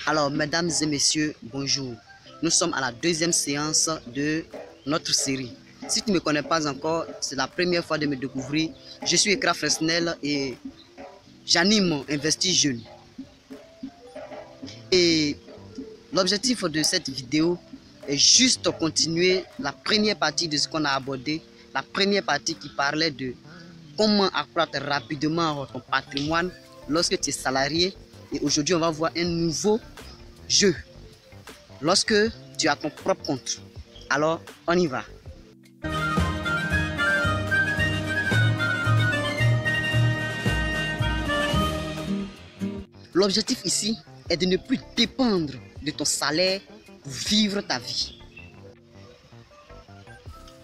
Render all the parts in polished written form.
Alors, mesdames et messieurs, bonjour. Nous sommes à la deuxième séance de notre série. Si tu ne me connais pas encore, c'est la première fois de me découvrir. Je suis Ekra Fresnel et j'anime Investir Jeune. Et l'objectif de cette vidéo est juste continuer la première partie de ce qu'on a abordé. La première partie qui parlait de comment accroître rapidement ton patrimoine lorsque tu es salarié. Et aujourd'hui, on va voir un nouveau jeu lorsque tu as ton propre compte. Alors, on y va. L'objectif ici est de ne plus dépendre de ton salaire pour vivre ta vie.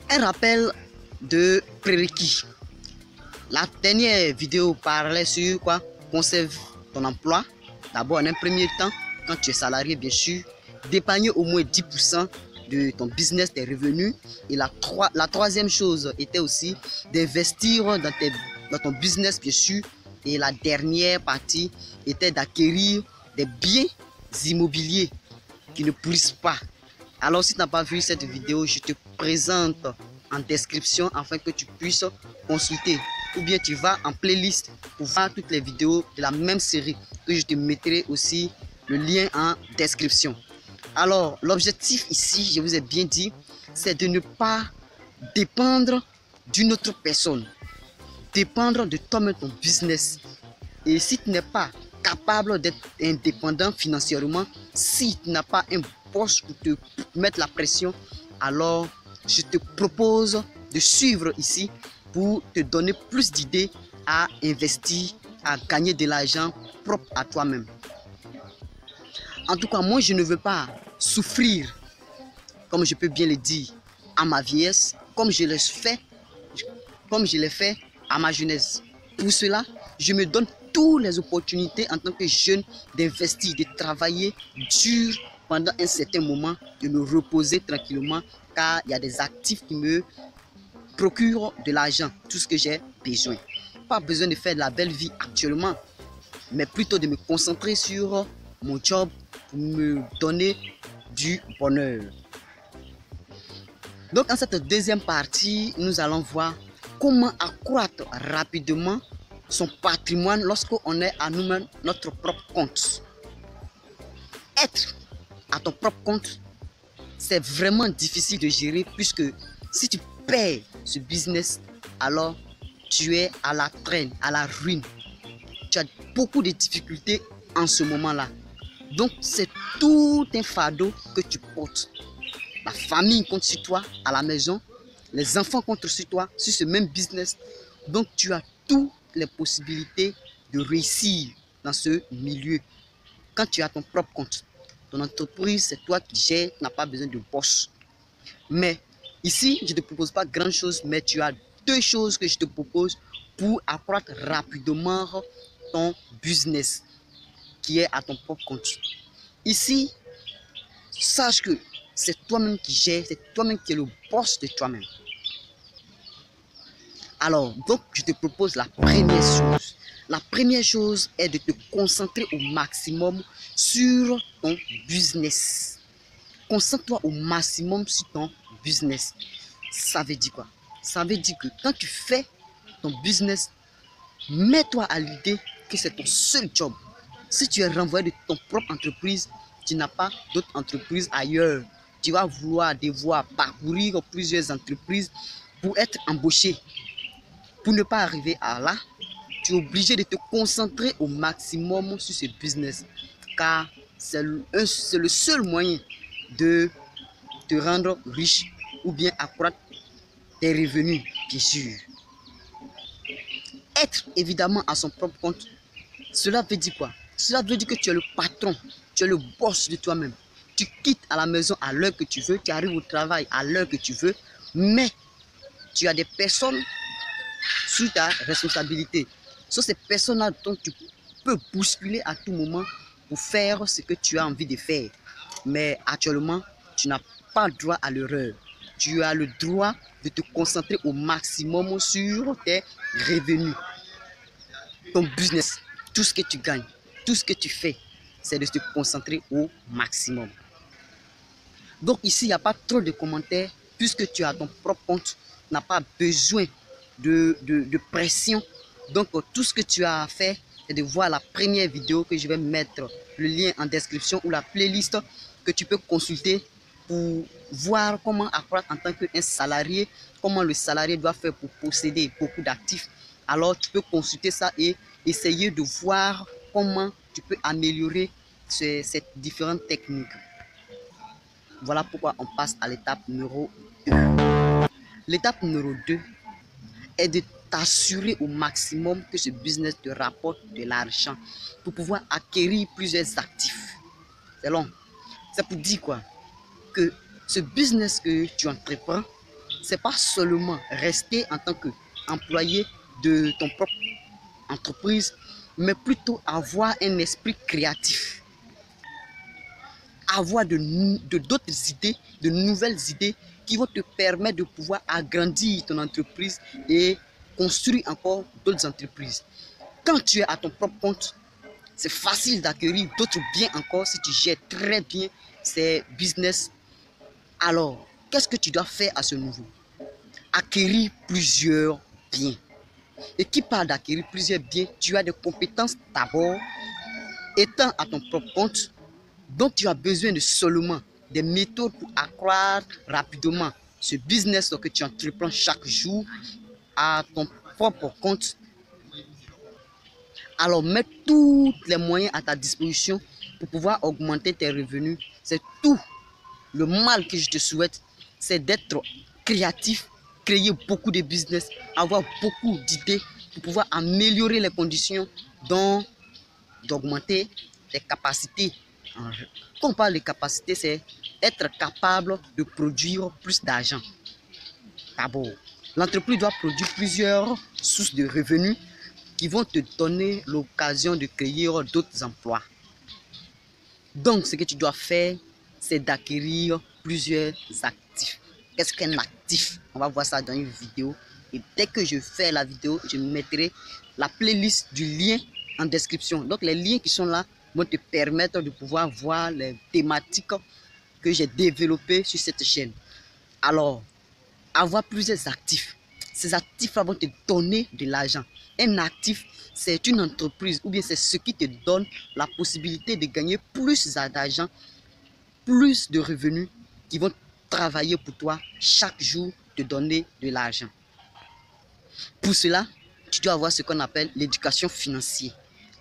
Un rappel de prérequis. La dernière vidéo parlait sur quoi? Conserve ton emploi. D'abord, en un premier temps, quand tu es salarié, bien sûr, d'épargner au moins 10% de ton business, tes revenus. Et la troisième chose était aussi d'investir dans ton business, bien sûr. Et la dernière partie était d'acquérir des biens immobiliers qui ne pourrissent pas. Alors, si tu n'as pas vu cette vidéo, je te présente en description afin que tu puisses consulter. Ou bien tu vas en playlist pour voir toutes les vidéos de la même série que je te mettrai aussi le lien en description. Alors, l'objectif ici, je vous ai bien dit, c'est de ne pas dépendre d'une autre personne. Dépendre de toi-même, ton business. Et si tu n'es pas capable d'être indépendant financièrement, si tu n'as pas un boss pour te mettre la pression, alors je te propose de suivre ici pour te donner plus d'idées à investir, à gagner de l'argent propre à toi-même. En tout cas, moi, je ne veux pas souffrir, comme je peux bien le dire, à ma vieillesse, comme je l'ai fait à ma jeunesse. Pour cela, je me donne toutes les opportunités en tant que jeune d'investir, de travailler dur pendant un certain moment, de me reposer tranquillement, car il y a des actifs qui me procurent de l'argent, tout ce que j'ai besoin. Pas besoin de faire de la belle vie actuellement, mais plutôt de me concentrer sur mon job pour me donner du bonheur. Donc, dans cette deuxième partie, nous allons voir comment accroître rapidement son patrimoine lorsqu'on est à nous-mêmes notre propre compte. Être à ton propre compte, c'est vraiment difficile de gérer puisque si tu perds ce business, alors tu es à la traîne, à la ruine. Tu as beaucoup de difficultés en ce moment-là. Donc, c'est tout un fardeau que tu portes. La famille compte sur toi à la maison. Les enfants comptent sur toi, sur ce même business. Donc, tu as toutes les possibilités de réussir dans ce milieu. Quand tu as ton propre compte, ton entreprise, c'est toi qui gères, tu n'as pas besoin de boss. Mais ici, je ne te propose pas grand-chose, mais tu as deux choses que je te propose pour accroître rapidement ton business qui est à ton propre compte. Ici, sache que c'est toi-même qui gères, c'est toi-même qui es le boss de toi-même. Alors, donc, je te propose la première chose. La première chose est de te concentrer au maximum sur ton business. Concentre-toi au maximum sur ton business. Ça veut dire quoi? Ça veut dire que quand tu fais ton business, mets-toi à l'idée que c'est ton seul job. Si tu es renvoyé de ton propre entreprise, tu n'as pas d'autres entreprises ailleurs. Tu vas devoir parcourir plusieurs entreprises pour être embauché. Pour ne pas arriver à là, tu es obligé de te concentrer au maximum sur ce business. Car c'est le seul moyen de te rendre riche ou bien accroître tes revenus, bien sûr. Être évidemment à son propre compte, cela veut dire quoi? Cela veut dire que tu es le patron, tu es le boss de toi-même. Tu quittes à la maison à l'heure que tu veux, tu arrives au travail à l'heure que tu veux, mais tu as des personnes sous ta responsabilité. Ce sont ces personnes-là dont tu peux bousculer à tout moment pour faire ce que tu as envie de faire. Mais actuellement, tu n'as pas le droit à l'erreur. Tu as le droit de te concentrer au maximum sur tes revenus, ton business, tout ce que tu gagnes, tout ce que tu fais. c'est de se concentrer au maximum. Donc ici, il n'y a pas trop de commentaires puisque tu as ton propre compte, tu n'as pas besoin de pression. Donc tout ce que tu as à faire, c'est de voir la première vidéo que je vais mettre le lien en description ou la playlist que tu peux consulter pour voir comment accroître en tant qu'un salarié, comment le salarié doit faire pour posséder beaucoup d'actifs. Alors tu peux consulter ça et essayer de voir comment tu peux améliorer ces différentes techniques. Voilà pourquoi on passe à l'étape numéro 2. L'étape numéro 2 est de t'assurer au maximum que ce business te rapporte de l'argent pour pouvoir acquérir plusieurs actifs. C'est long. C'est pour dire quoi? Que ce business que tu entreprends, c'est pas seulement rester en tant qu'employé de ton propre entreprise, mais plutôt avoir un esprit créatif. Avoir d'autres idées, de nouvelles idées qui vont te permettre de pouvoir agrandir ton entreprise et construire encore d'autres entreprises. Quand tu es à ton propre compte, c'est facile d'acquérir d'autres biens encore si tu gères très bien ces business. Alors, qu'est-ce que tu dois faire à ce niveau? Acquérir plusieurs biens. Et qui parle d'acquérir plusieurs biens, tu as des compétences d'abord. Étant à ton propre compte, donc tu as besoin de seulement des méthodes pour accroître rapidement ce business que tu entreprends chaque jour à ton propre compte. Alors mets tous les moyens à ta disposition pour pouvoir augmenter tes revenus. C'est tout. Le mal que je te souhaite, c'est d'être créatif, créer beaucoup de business, avoir beaucoup d'idées pour pouvoir améliorer les conditions d'augmenter tes capacités. Quand on parle de capacité, c'est être capable de produire plus d'argent. D'abord, l'entreprise doit produire plusieurs sources de revenus qui vont te donner l'occasion de créer d'autres emplois. Donc, ce que tu dois faire, c'est d'acquérir plusieurs actifs. Qu'est-ce qu'un actif? On va voir ça dans une vidéo. Et dès que je fais la vidéo, je mettrai la playlist du lien en description. Donc, les liens qui sont là vont te permettre de pouvoir voir les thématiques que j'ai développées sur cette chaîne. Alors, avoir plusieurs actifs. Ces actifs-là vont te donner de l'argent. Un actif, c'est une entreprise ou bien c'est ce qui te donne la possibilité de gagner plus d'argent, plus de revenus qui vont travailler pour toi chaque jour, te donner de l'argent. Pour cela, tu dois avoir ce qu'on appelle l'éducation financière.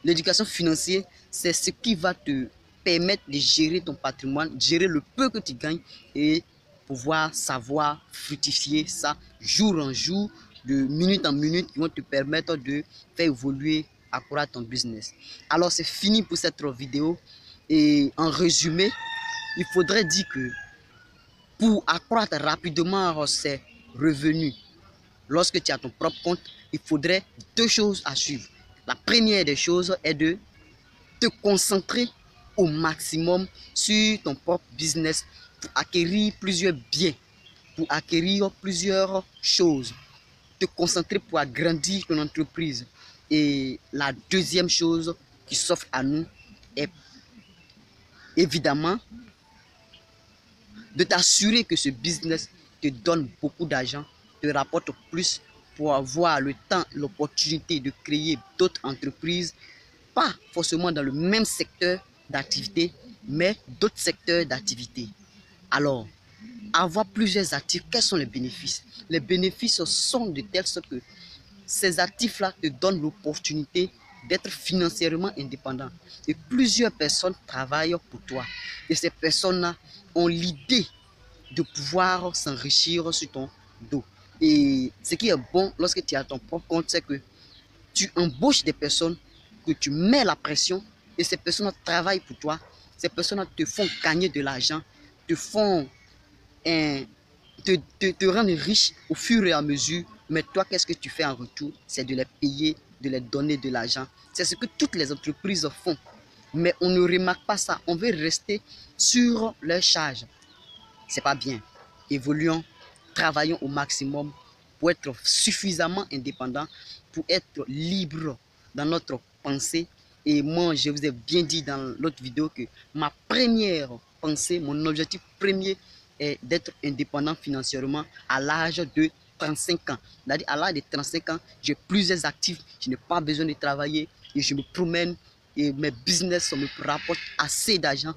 L'éducation financière, c'est ce qui va te permettre de gérer ton patrimoine, gérer le peu que tu gagnes et pouvoir savoir fructifier ça jour en jour, de minute en minute, qui vont te permettre de faire évoluer, accroître ton business. Alors c'est fini pour cette vidéo et en résumé, il faudrait dire que pour accroître rapidement ses revenus, lorsque tu as ton propre compte, il faudrait deux choses à suivre. La première des choses est de te concentrer au maximum sur ton propre business pour acquérir plusieurs biens, pour acquérir plusieurs choses. Te concentrer pour agrandir ton entreprise. Et la deuxième chose qui s'offre à nous est évidemment de t'assurer que ce business te donne beaucoup d'argent, te rapporte plus pour avoir le temps, l'opportunité de créer d'autres entreprises, pas forcément dans le même secteur d'activité, mais d'autres secteurs d'activité. Alors, avoir plusieurs actifs, quels sont les bénéfices? Les bénéfices sont de telle sorte que ces actifs-là te donnent l'opportunité d'être financièrement indépendant. Et plusieurs personnes travaillent pour toi. Et ces personnes-là ont l'idée de pouvoir s'enrichir sur ton dos. Et ce qui est bon lorsque tu as ton propre compte, c'est que tu embauches des personnes, que tu mets la pression et ces personnes travaillent pour toi. Ces personnes te font gagner de l'argent, te font te rendre riche au fur et à mesure. Mais toi, qu'est-ce que tu fais en retour? C'est de les payer, de les donner de l'argent. C'est ce que toutes les entreprises font. Mais on ne remarque pas ça. On veut rester sur leurs charges. C'est pas bien. Évoluons, travaillons au maximum pour être suffisamment indépendant, pour être libre dans notre pensée Et moi, je vous ai bien dit dans l'autre vidéo que ma première pensée, mon objectif premier est d'être indépendant financièrement à l'âge de 35 ans. C'est-à-dire à l'âge de 35 ans, j'ai plusieurs actifs, je n'ai pas besoin de travailler et je me promène et mes business me rapportent assez d'argent.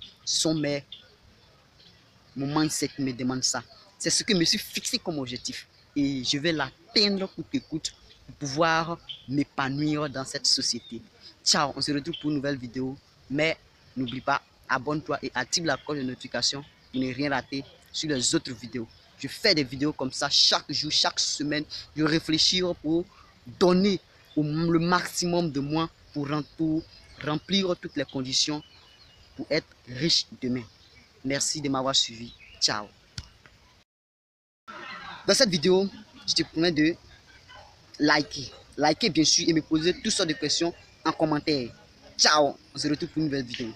Mon mindset me demande ça. C'est ce que je me suis fixé comme objectif et je vais l'atteindre coûte que coûte pour pouvoir m'épanouir dans cette société. Ciao, on se retrouve pour une nouvelle vidéo. Mais n'oublie pas, abonne-toi et active la cloche de notification pour ne rien rater sur les autres vidéos. Je fais des vidéos comme ça chaque jour, chaque semaine. Je réfléchis pour donner le maximum de moi pour remplir toutes les conditions pour être riche demain. Merci de m'avoir suivi. Ciao. Dans cette vidéo, je te promets de liker. Liker bien sûr et me poser toutes sortes de questions en commentaire. Ciao. On se retrouve pour une nouvelle vidéo.